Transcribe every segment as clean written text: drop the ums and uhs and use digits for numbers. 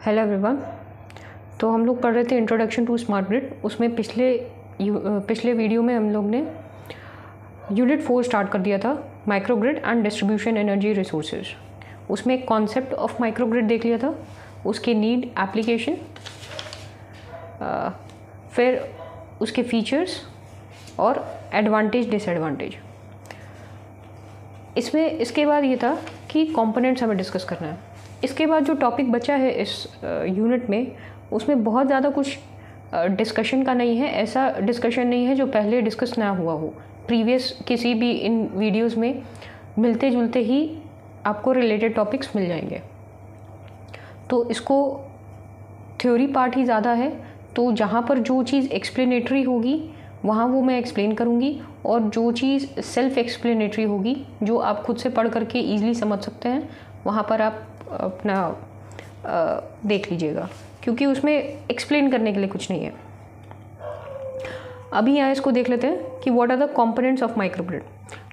Hello everyone. तो हम लोग पढ़ रहे थे इंट्रोडक्शन टू स्मार्ट ग्रिड। उसमें पिछले वीडियो में हम लोग ने यूनिट 4 स्टार्ट कर दिया था, micro grid and distribution energy resources. उसमें एक कॉन्सेप्ट ऑफ माइक्रो ग्रिड देख लिया था, उसके नीड, एप्लीकेशन, फिर उसके फीचर्स और एडवांटेज डिसएडवांटेज। इसके बाद ये था कि कंपोनेंट्स हमें डिस्कस करना है। इसके बाद जो टॉपिक बचा है इस यूनिट में, उसमें बहुत ज़्यादा कुछ डिस्कशन का नहीं है। ऐसा डिस्कशन नहीं है जो पहले डिस्कस ना हुआ हो। प्रीवियस किसी भी इन वीडियोस में मिलते जुलते ही आपको रिलेटेड टॉपिक्स मिल जाएंगे। तो इसको थ्योरी पार्ट ही ज़्यादा है, तो जहाँ पर जो चीज़ एक्सप्लेनेटरी होगी वहाँ वो मैं एक्सप्लेन करूँगी, और जो चीज़ सेल्फ एक्सप्लेनेटरी होगी, जो आप खुद से पढ़ करके ईजिली समझ सकते हैं, वहाँ पर आप अपना देख लीजिएगा, क्योंकि उसमें एक्सप्लेन करने के लिए कुछ नहीं है। अभी यहाँ इसको देख लेते हैं कि what are the components of micro grid.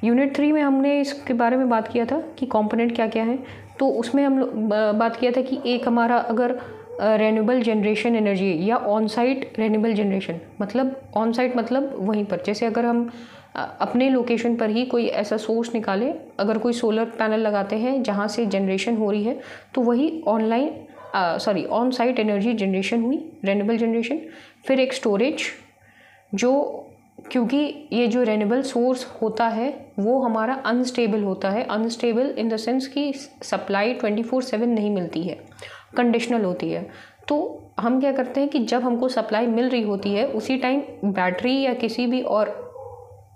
Unit 3 में हमने इसके बारे में बात किया था कि कंपोनेंट क्या क्या है। तो उसमें हम लोग बात किया था कि एक हमारा अगर रेन्यूएबल जनरेशन एनर्जी या ऑन साइट रेन्यूएबल जनरेशन, मतलब ऑन साइट मतलब वहीं पर, जैसे अगर हम अपने लोकेशन पर ही कोई ऐसा सोर्स निकाले, अगर कोई सोलर पैनल लगाते हैं जहाँ से जनरेशन हो रही है, तो वही ऑन साइट एनर्जी जनरेशन हुई, रेन्यूएबल जनरेशन। फिर एक स्टोरेज, जो क्योंकि ये जो रेन्यूएबल सोर्स होता है वो हमारा अनस्टेबल होता है। अनस्टेबल इन द सेंस कि सप्लाई 24/7 नहीं मिलती है, कंडीशनल होती है। तो हम क्या करते हैं कि जब हमको सप्लाई मिल रही होती है उसी टाइम बैटरी या किसी भी और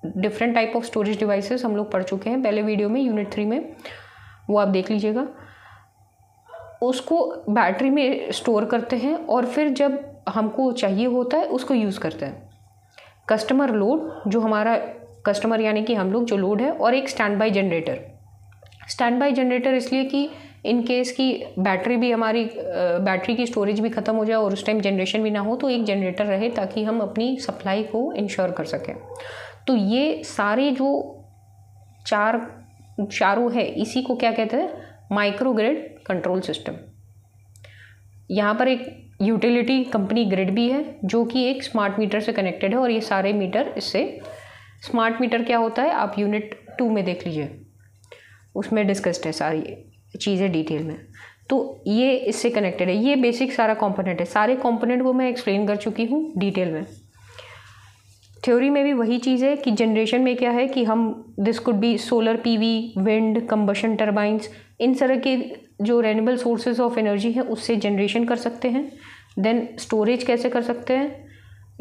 different type of storage devices हम लोग पढ़ चुके हैं पहले वीडियो में, यूनिट 3 में, वो आप देख लीजिएगा। उसको बैटरी में स्टोर करते हैं और फिर जब हमको चाहिए होता है उसको यूज़ करते हैं। कस्टमर लोड, जो हमारा कस्टमर यानी कि हम लोग जो लोड है, और एक stand by generator. Stand by generator इसलिए कि इन केस की बैटरी भी हमारी बैटरी की स्टोरेज भी ख़त्म हो जाए और उस टाइम जनरेशन भी ना हो, तो एक जनरेटर रहे ताकि हम अपनी सप्लाई को इंश्योर कर सकें। तो ये सारे जो चारों है, इसी को क्या कहते हैं, माइक्रो ग्रिड कंट्रोल सिस्टम। यहाँ पर एक यूटिलिटी कंपनी ग्रिड भी है जो कि एक स्मार्ट मीटर से कनेक्टेड है, और ये सारे मीटर इससे, स्मार्ट मीटर क्या होता है आप यूनिट 2 में देख लीजिए, उसमें डिस्कस्ड है सारी चीज़ें डिटेल में। तो ये इससे कनेक्टेड है, ये बेसिक सारा कंपोनेंट है। सारे कंपोनेंट को मैं एक्सप्लेन कर चुकी हूँ डिटेल में। थ्योरी में भी वही चीज़ है कि जनरेशन में क्या है कि हम this could be solar PV, wind, combustion turbines, इन तरह के जो रेन्यूएबल सोर्सेज ऑफ एनर्जी है उससे जनरेशन कर सकते हैं। देन स्टोरेज कैसे कर सकते हैं,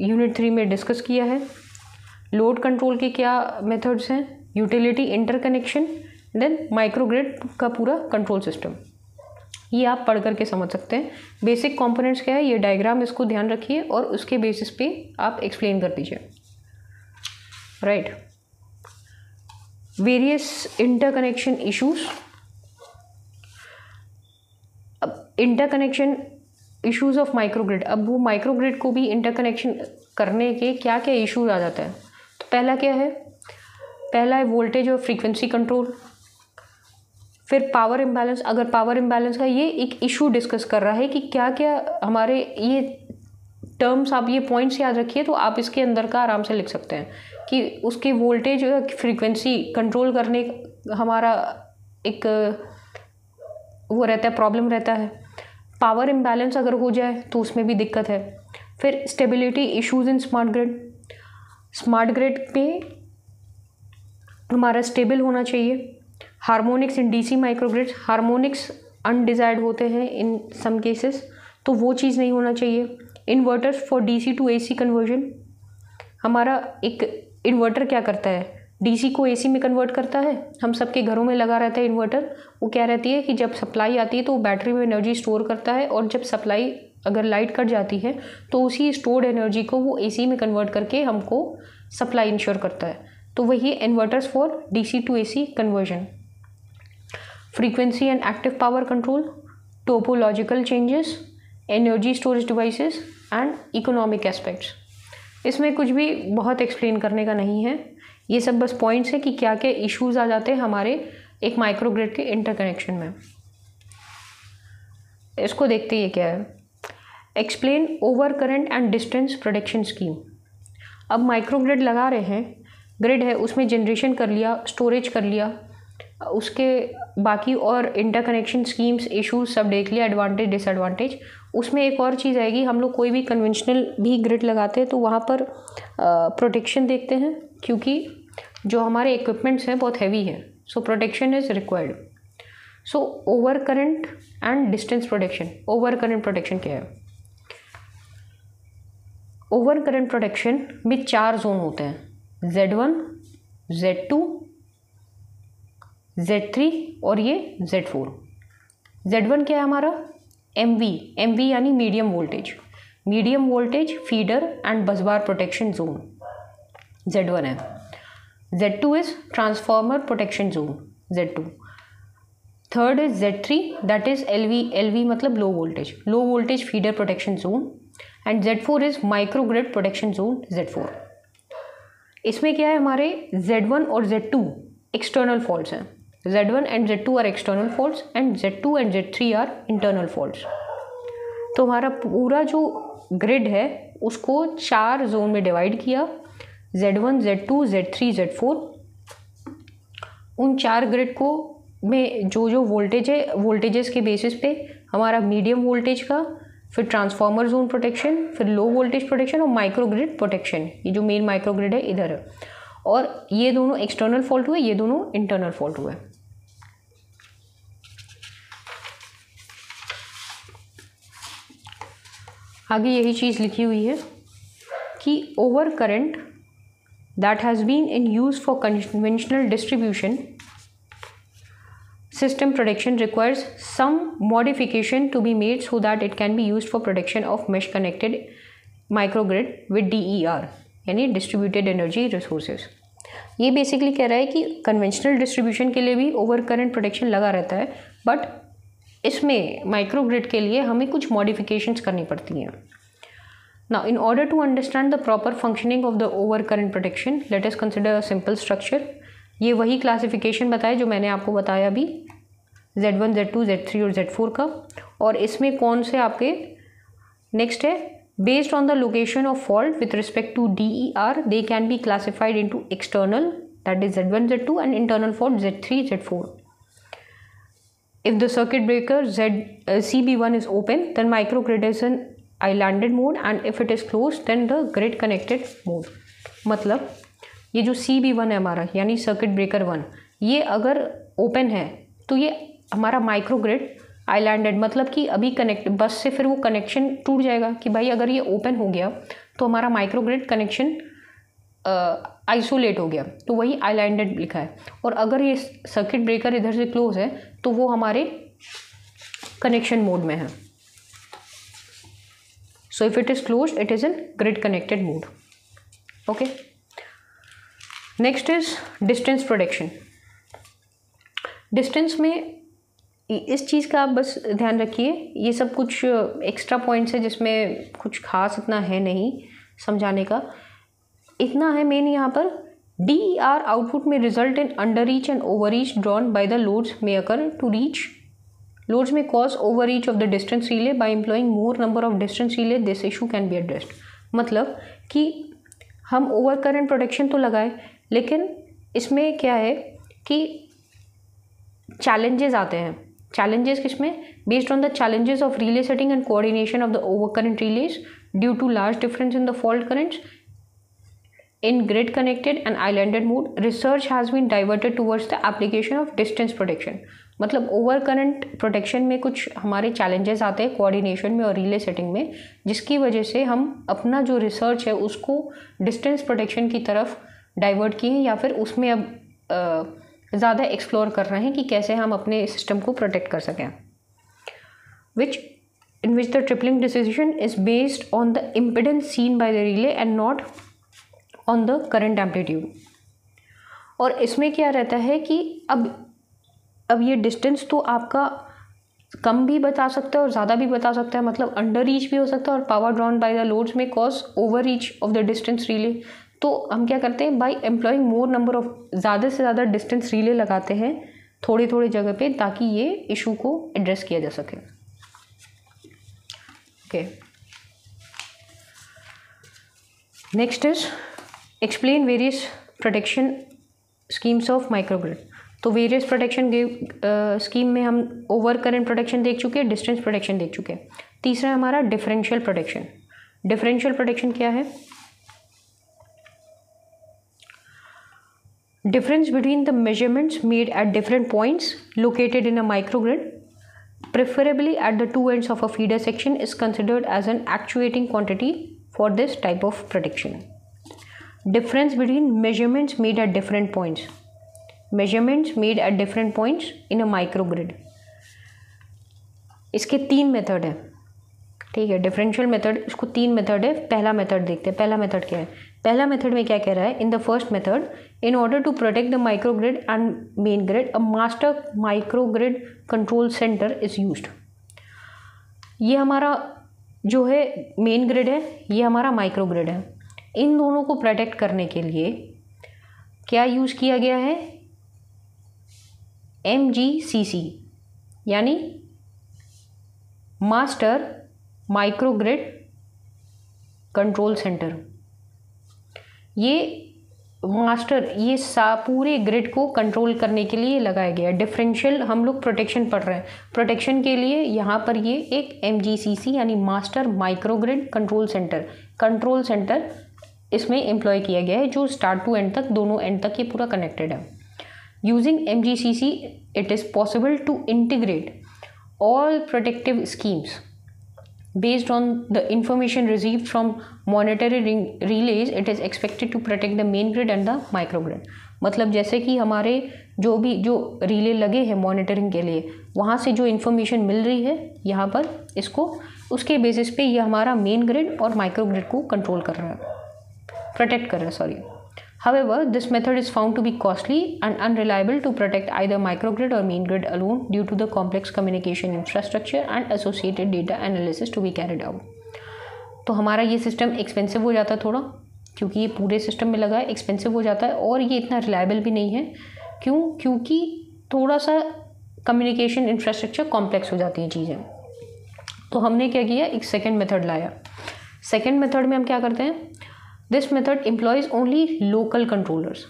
यूनिट 3 में डिस्कस किया है। लोड कंट्रोल के क्या मेथड्स हैं, utility interconnection, then microgrid का पूरा कंट्रोल सिस्टम, ये आप पढ़ करके समझ सकते हैं। बेसिक कंपोनेंट्स क्या है, ये डायग्राम, इसको ध्यान रखिए और उसके बेसिस पे आप एक्सप्लेन कर दीजिए। Right, various interconnection issues. अब interconnection issues of micro grid, अब वो माइक्रो ग्रिड को भी इंटरकनेक्शन करने के क्या क्या इश्यूज आ जाता है। तो पहला क्या है, पहला है वोल्टेज और फ्रीक्वेंसी कंट्रोल। फिर पावर इम्बैलेंस, अगर पावर इम्बैलेंस का ये एक इशू डिस्कस कर रहा है कि क्या क्या हमारे ये टर्म्स, आप ये पॉइंट्स याद रखिए तो आप इसके अंदर का आराम से लिख सकते हैं कि उसके वोल्टेज और फ्रीक्वेंसी कंट्रोल करने हमारा एक वो रहता है, प्रॉब्लम रहता है। पावर इम्बैलेंस अगर हो जाए तो उसमें भी दिक्कत है। फिर stability issues in smart grid, smart grid पे हमारा स्टेबल होना चाहिए। Harmonics in DC micro grid, harmonics undesired होते हैं इन सम केसेस, तो वो चीज़ नहीं होना चाहिए। Inverters for DC to AC conversion, हमारा एक इन्वर्टर क्या करता है, डीसी को एसी में कन्वर्ट करता है। हम सबके घरों में लगा रहता है इन्वर्टर। वो क्या रहती है कि जब सप्लाई आती है तो वो बैटरी में एनर्जी स्टोर करता है, और जब सप्लाई, अगर लाइट कट जाती है तो उसी स्टोर्ड एनर्जी को वो एसी में कन्वर्ट करके हमको सप्लाई इंश्योर करता है। तो वही inverters for DC to AC conversion. Frequency and active power control, topological changes, energy storage devices and economic aspects. इसमें कुछ भी बहुत एक्सप्लेन करने का नहीं है, ये सब बस पॉइंट्स है कि क्या क्या इश्यूज आ जाते हैं हमारे एक माइक्रो ग्रिड के इंटरकनेक्शन में। इसको देखते ये क्या है, explain over current and distance protection scheme. अब माइक्रो ग्रिड लगा रहे हैं, ग्रिड है उसमें जनरेशन कर लिया, स्टोरेज कर लिया, उसके बाकी और इंटरकनेक्शन स्कीम्स इश्यूज सब देख लिया, एडवांटेज डिसएडवांटेज। उसमें एक और चीज़ आएगी, हम लोग कोई भी कन्वेंशनल भी ग्रिड लगाते हैं तो वहाँ पर प्रोटेक्शन देखते हैं, क्योंकि जो हमारे इक्विपमेंट्स हैं बहुत हैवी हैं, so protection is required. So over current and distance protection. Over current protection क्या है? ओवर करंट प्रोटेक्शन में 4 जोन होते हैं, Z1, Z2, Z3 और ये Z4। Z1 क्या है हमारा? MV यानी medium voltage feeder and busbar protection zone Z1 है। Z2 is transformer protection zone Z2। Third is Z3, that is LV मतलब low voltage feeder protection zone, and Z4 is micro grid protection zone Z4। इसमें क्या है, हमारे Z1 और Z2 external faults हैं। Z1 and Z2 are external faults and Z2 and Z3 are internal faults. तो हमारा पूरा जो ग्रिड है उसको 4 जोन में डिवाइड किया, Z1, Z2, Z3, Z4। उन 4 ग्रिड को में जो वोल्टेज है, वोल्टेजेस के बेसिस पे हमारा मीडियम वोल्टेज का, फिर ट्रांसफार्मर जोन प्रोटेक्शन, फिर लो वोल्टेज प्रोटेक्शन और माइक्रो ग्रिड प्रोटेक्शन। ये जो मेन माइक्रो ग्रिड है इधर है, और ये दोनों एक्सटर्नल फॉल्ट हुए, ये दोनों इंटरनल फॉल्ट हुए। आगे यही चीज़ लिखी हुई है कि over current that has been in use for conventional distribution system protection requires some modification to be made so that it can be used for protection of mesh connected microgrid with DER यानी distributed energy resources। ये basically कह रहा है कि conventional distribution के लिए भी over current protection लगा रहता है, बट इसमें माइक्रोग्रिड के लिए हमें कुछ मॉडिफिकेशंस करनी पड़ती हैं। Now in order to understand the proper functioning of the over current protection, let us consider a simple structure. ये वही क्लासिफिकेशन बताया जो मैंने आपको बताया अभी, Z1, Z2, Z3 और Z4 का। और इसमें कौन से आपके नेक्स्ट है, based on the location of fault with respect to DER they can be classified into external, that is Z1, Z2 and internal fault Z3, Z4। If the circuit breaker CB1 is open, then microgrid is in islanded mode, and if it is closed, then the grid connected mode। मतलब ये जो CB1 है हमारा, यानी circuit breaker 1, ये अगर open है तो ये हमारा माइक्रोग्रिड आइलैंडेड, मतलब कि अभी कनेक्ट बस से फिर वो कनेक्शन टूट जाएगा कि भाई अगर ये ओपन हो गया तो हमारा माइक्रोग्रिड कनेक्शन आइसोलेट हो गया, तो वही आइलैंडेड लिखा है। और अगर ये सर्किट ब्रेकर इधर से क्लोज है तो वो हमारे कनेक्शन मोड में है। So if it is close it is in grid connected mode. Okay, next is distance protection. Distance में इस चीज़ का आप बस ध्यान रखिए, ये सब कुछ एक्स्ट्रा पॉइंट्स है जिसमें कुछ खास इतना है नहीं समझाने का। इतना है मेन यहाँ पर, DER आउटपुट में result in under reach and over reach drawn by the loads में अकर टू रीच लोड्स में cause over reach of the distance relay by employing more number of distance relay, this issue can be addressed. मतलब कि हम over current protection तो लगाए, लेकिन इसमें क्या है कि चैलेंजेस आते हैं। चैलेंजेस किसमें? Based on the challenges of relay setting and coordination of the over current relays due to large difference in the fault currents in grid connected and islanded mode, research has been diverted towards the application of distance protection। मतलब over current protection में कुछ हमारे challenges आते हैं coordination में और relay setting में, जिसकी वजह से हम अपना जो रिसर्च है उसको डिस्टेंस प्रोटेक्शन की तरफ डाइवर्ट किए, या फिर उसमें अब ज़्यादा एक्सप्लोर कर रहे हैं कि कैसे हम अपने सिस्टम को प्रोटेक्ट कर सकें। in which the tripling decision is based on the impedance seen by the relay and not on the current amplitude। और इसमें क्या रहता है कि अब ये डिस्टेंस तो आपका कम भी बता सकता है और ज़्यादा भी बता सकता है, मतलब अंडर रीच भी हो सकता है और power drawn by the loads में cause over reach of the distance relay. तो हम क्या करते हैं, by employing more number of, ज़्यादा से ज़्यादा डिस्टेंस रिले लगाते हैं थोड़ी थोड़ी जगह पे, ताकि ये इशू को एड्रेस किया जा सके। Okay. Next is explain various protection schemes of microgrid. तो वेरियस प्रोटेक्शन स्कीम में हम ओवर करंट प्रोटेक्शन देख चुके हैं, डिस्टेंस प्रोटेक्शन देख चुके हैं. तीसरा है हमारा डिफरेंशियल प्रोटेक्शन. डिफरेंशियल प्रोटेक्शन क्या है? Difference between the measurements made at different points located in a microgrid, preferably at the two ends of a feeder section, is considered as an actuating quantity for this type of protection. Difference between measurements made at different points. Measurements made at different points in a microgrid. इसके 3 method है. ठीक है, differential method, इसको 3 method है. पहला method देखते हैं. पहला मेथड क्या है? पहला मेथड में क्या कह रहा है? In the first method, in order to protect the microgrid and main grid, a master microgrid control center is used. ये हमारा जो है मेन ग्रिड है, ये हमारा माइक्रोग्रिड है. इन दोनों को प्रोटेक्ट करने के लिए क्या यूज़ किया गया है? MGCC यानी मास्टर माइक्रोग्रिड कंट्रोल सेंटर. ये मास्टर, ये पूरे ग्रिड को कंट्रोल करने के लिए लगाया गया. डिफरेंशियल हम लोग प्रोटेक्शन पढ़ रहे हैं. प्रोटेक्शन के लिए यहाँ पर ये एक MGCC यानी मास्टर माइक्रोग्रिड कंट्रोल सेंटर इसमें एम्प्लॉय किया गया है, जो स्टार्ट टू एंड तक, दोनों एंड तक ये पूरा कनेक्टेड है. Using MGCC it is possible to integrate all protective schemes based on the information received from monitoring relays. It is expected to protect the main grid and the microgrid. मतलब जैसे कि हमारे जो relay लगे हैं monitoring के लिए, वहाँ से जो इन्फॉर्मेशन मिल रही है यहाँ पर, इसको उसके बेसिस पे ये हमारा मेन ग्रिड और माइक्रोग्रिड को कंट्रोल कर रहा है, प्रोटेक्ट कर रहा है, sorry. However, this method is found to be costly and unreliable to protect either microgrid or main grid alone due to the complex communication infrastructure and associated data analysis to be carried out. तो हमारा ये system expensive हो जाता है थोड़ा, क्योंकि ये पूरे सिस्टम में लगा है, एक्सपेंसिव हो जाता है, और ये इतना रिलायबल भी नहीं है. क्यों? क्योंकि थोड़ा सा कम्युनिकेशन इंफ्रास्ट्रक्चर कॉम्प्लेक्स हो जाती हैं चीज़ें. तो हमने क्या किया? एक सेकेंड मेथड लाया. सेकेंड मेथड में हम क्या करते हैं? This method employees only local controllers.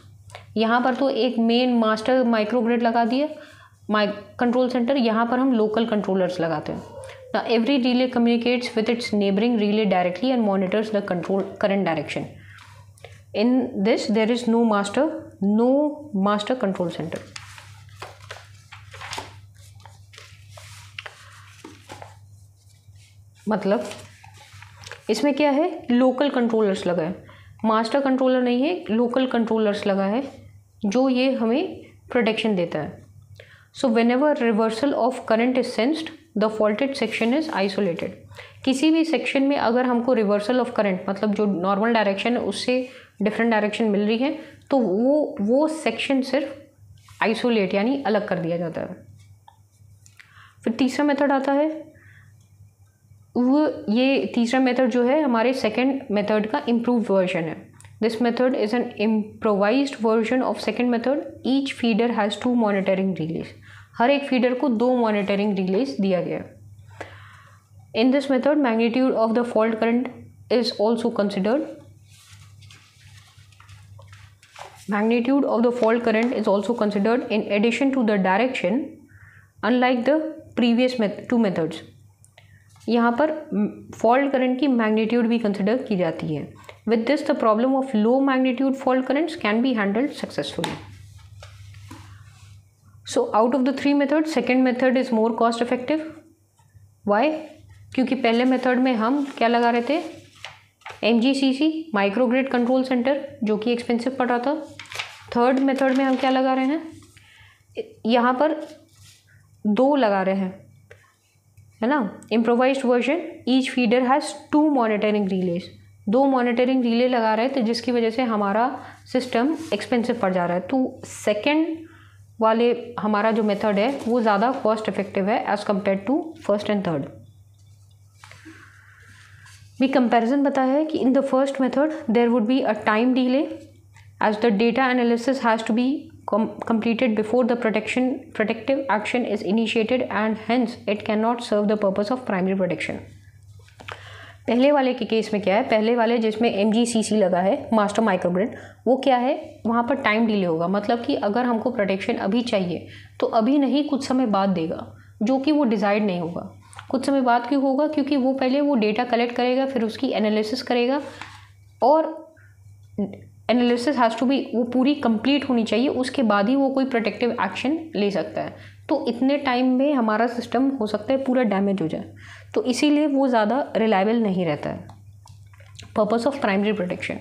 यहाँ पर तो एक मेन मास्टर माइक्रोग्रिड लगा दिया कंट्रोल सेंटर, यहाँ पर हम लोकल कंट्रोलर्स लगाते हैं. Now every relay communicates with its neighboring relay directly and monitors the current direction. In this there is no master control center. मतलब इसमें क्या है? लोकल कंट्रोलर्स लगा है, मास्टर कंट्रोलर नहीं है, लोकल कंट्रोलर्स लगा है, जो ये हमें प्रोटेक्शन देता है. So whenever reversal of current is sensed the faulted section is isolated. किसी भी सेक्शन में अगर हमको रिवर्सल ऑफ करंट, मतलब जो नॉर्मल डायरेक्शन है उससे डिफरेंट डायरेक्शन मिल रही है, तो वो सेक्शन सिर्फ आइसोलेट यानी अलग कर दिया जाता है. फिर तीसरा मेथड आता है, ये तीसरा मेथड जो है हमारे सेकेंड मेथड का इम्प्रूव्ड वर्जन है. This method is an improvised version of second method. Each feeder has 2 monitoring relays. हर एक फीडर को 2 मॉनिटरिंग रिलेज दिया गया है. In this method magnitude of the fault current is also considered. Magnitude of the fault current is also considered in addition to the direction, unlike the previous two methods. यहाँ पर fault current की magnitude भी consider की जाती है. With this the problem of low magnitude fault currents can be handled successfully. So out of the 3 method second method is more cost effective. Why? क्योंकि पहले method में हम क्या लगा रहे थे? MGCC माइक्रोग्रिड कंट्रोल सेंटर, जो कि एक्सपेंसिव पड़ रहा था. थर्ड मेथड में हम क्या लगा रहे हैं? यहाँ पर 2 लगा रहे हैं, है ना. Improvised version, each feeder has 2 monitoring release. 2 monitoring relay लगा रहे थे, जिसकी वजह से हमारा सिस्टम एक्सपेंसिव पड़ जा रहा है. तो सेकेंड वाले हमारा जो मेथड है वो ज़्यादा कॉस्ट इफेक्टिव है as compared to first and third. भी कंपैरिजन बताया है कि in the first method there would be a time delay as the data analysis has to be completed before the protective action is initiated, and hence it cannot serve the purpose of primary protection. पहले वाले के case में क्या है, पहले वाले जिसमें MGCC लगा है, मास्टर माइक्रोग्रिड, वो क्या है, वहाँ पर टाइम डिले होगा। मतलब कि अगर हमको प्रोटेक्शन अभी चाहिए तो अभी नहीं, कुछ समय बाद देगा, जो कि वो डिसाइड नहीं होगा। कुछ समय बाद क्यों होगा? क्योंकि वो पहले वो डेटा कलेक्ट करेगा, फिर उसकी एनालिसिस करेगा, और एनालिसिस हैज़ टू बी, वो पूरी कंप्लीट होनी चाहिए, उसके बाद ही वो कोई प्रोटेक्टिव एक्शन ले सकता है। तो इतने टाइम में हमारा सिस्टम हो सकता है पूरा डैमेज हो जाए, तो इसीलिए वो ज़्यादा रिलायबल नहीं रहता है। Purpose of primary protection.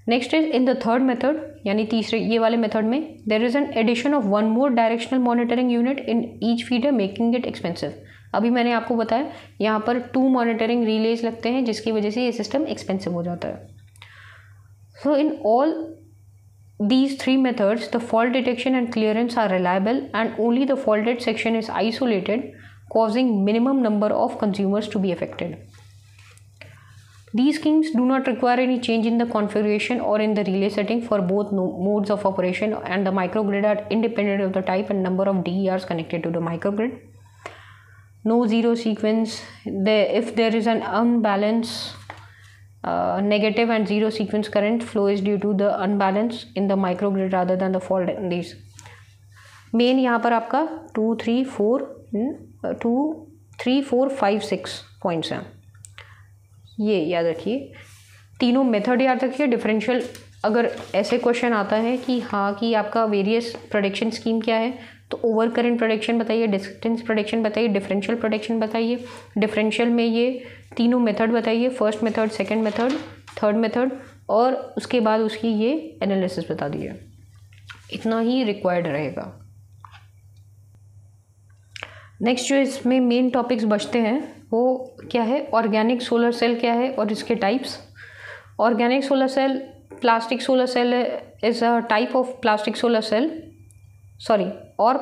Next is in the third method, यानी तीसरे ये वाले मेथड में, there is an addition of one more directional monitoring unit in each feeder making it expensive. अभी मैंने आपको बताया यहाँ पर 2 मॉनिटरिंग रिलेज लगते हैं, जिसकी वजह से ये सिस्टम एक्सपेंसिव हो जाता है। सो in all these 3 methods, the fault detection and clearance are reliable, and only the faulted section is isolated, causing minimum number of consumers to be affected. These schemes do not require any change in the configuration or in the relay setting for both modes of operation, and the microgrid are independent of the type and number of DERs connected to the microgrid. No zero sequence. If there is an unbalance, negative and zero sequence current flow is due to the unbalance in the microgrid rather than the fault in these. Main यहाँ पर आपका 2, 3, 4, 5, 6 points हैं, ये याद रखिए। तीनों method याद रखिए। डिफरेंशियल, अगर ऐसे क्वेश्चन आता है कि हाँ कि आपका वेरियस प्रोटेक्शन स्कीम क्या है, तो ओवर करंट प्रोटेक्शन बताइए, डिस्टेंस प्रोटेक्शन बताइए, डिफरेंशियल प्रोटेक्शन बताइए। डिफरेंशियल में ये तीनों मेथड बताइए, first method, second method, third method, और उसके बाद उसकी ये एनालिसिस बता दिए। इतना ही रिक्वायर्ड रहेगा। नेक्स्ट जो इसमें मेन टॉपिक्स बचते हैं वो क्या है, ऑर्गेनिक सोलर सेल क्या है और इसके types. Organic solar cell, plastic solar cell is a type of plastic solar cell,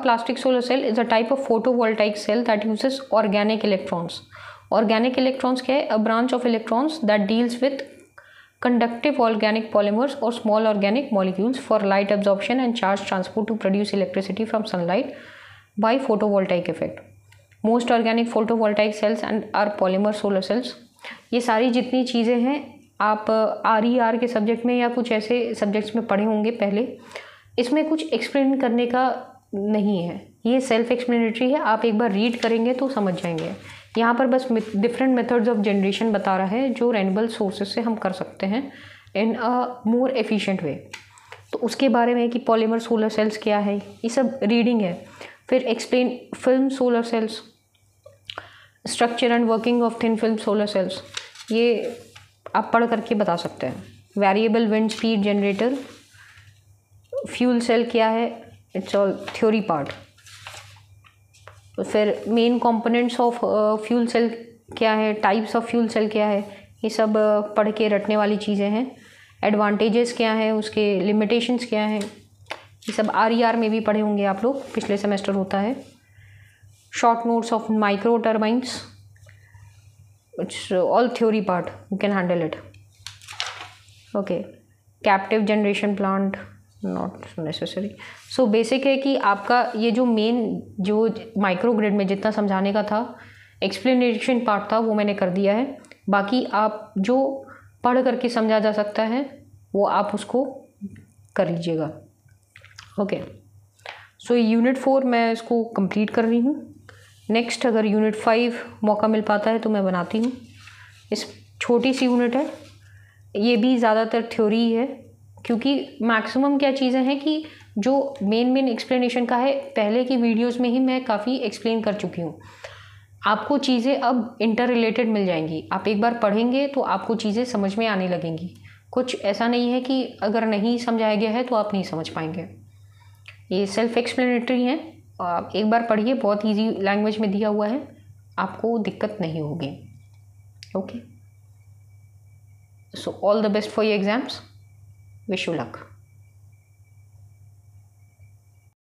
plastic solar cell is a type of photovoltaic cell that uses organic electrons. Organic electrons क्या है, a branch of electrons that deals with conductive organic polymers or small organic molecules for light absorption and charge transport to produce electricity from sunlight by photovoltaic effect. Most organic photovoltaic cells and are polymer solar cells. ये सारी जितनी चीज़ें हैं आप RER के subject में या कुछ ऐसे सब्जेक्ट्स में पढ़े होंगे पहले, इसमें कुछ एक्सप्लेन करने का नहीं है, ये सेल्फ एक्सप्लेनेटरी है। आप एक बार रीड करेंगे तो समझ जाएंगे। यहाँ पर बस डिफरेंट मेथड्स ऑफ जनरेशन बता रहा है जो रेन्यूएबल सोर्सेज से हम कर सकते हैं इन अ मोर एफिशिएंट वे। तो उसके बारे में कि पॉलीमर सोलर सेल्स क्या है, ये सब रीडिंग है। फिर explain film solar cells, structure and working of thin film solar cells, ये आप पढ़ करके बता सकते हैं। Variable wind speed generator, fuel cell क्या है, इट्स ऑल थ्योरी पार्ट। फिर main components of fuel cell क्या है, टाइप्स ऑफ फ्यूल सेल क्या है, ये सब पढ़ के रटने वाली चीज़ें हैं। एडवांटेजेस क्या हैं, उसके लिमिटेशंस क्या हैं, ये सब RER में भी पढ़े होंगे आप लोग, पिछले सेमेस्टर होता है। Short notes of micro turbines, it's all theory part, you can handle it. Okay, captive generation plant not necessary. So basic है कि आपका ये जो मेन जो माइक्रोग्रिड में जितना समझाने का था, एक्सप्लेनेशन पार्ट था, वो मैंने कर दिया है। बाकी आप जो पढ़ करके समझा जा सकता है वो आप उसको कर लीजिएगा। ओके, सो यूनिट 4 मैं इसको कंप्लीट कर रही हूँ। नेक्स्ट अगर यूनिट 5 मौका मिल पाता है तो मैं बनाती हूँ। इस छोटी सी यूनिट है, ये भी ज़्यादातर थ्योरी ही है, क्योंकि मैक्सिमम क्या चीज़ें हैं कि जो मेन एक्सप्लेनेशन का है पहले की वीडियोस में ही मैं काफ़ी एक्सप्लेन कर चुकी हूँ। आपको चीज़ें अब इंटर रिलेटेड मिल जाएंगी, आप एक बार पढ़ेंगे तो आपको चीज़ें समझ में आने लगेंगी। कुछ ऐसा नहीं है कि अगर नहीं समझाया गया है तो आप नहीं समझ पाएंगे, ये सेल्फ एक्सप्लेनेटरी हैं। आप एक बार पढ़िए, बहुत ईजी लैंग्वेज में दिया हुआ है, आपको दिक्कत नहीं होगी। Okay, so all the best for your exams, wish you luck.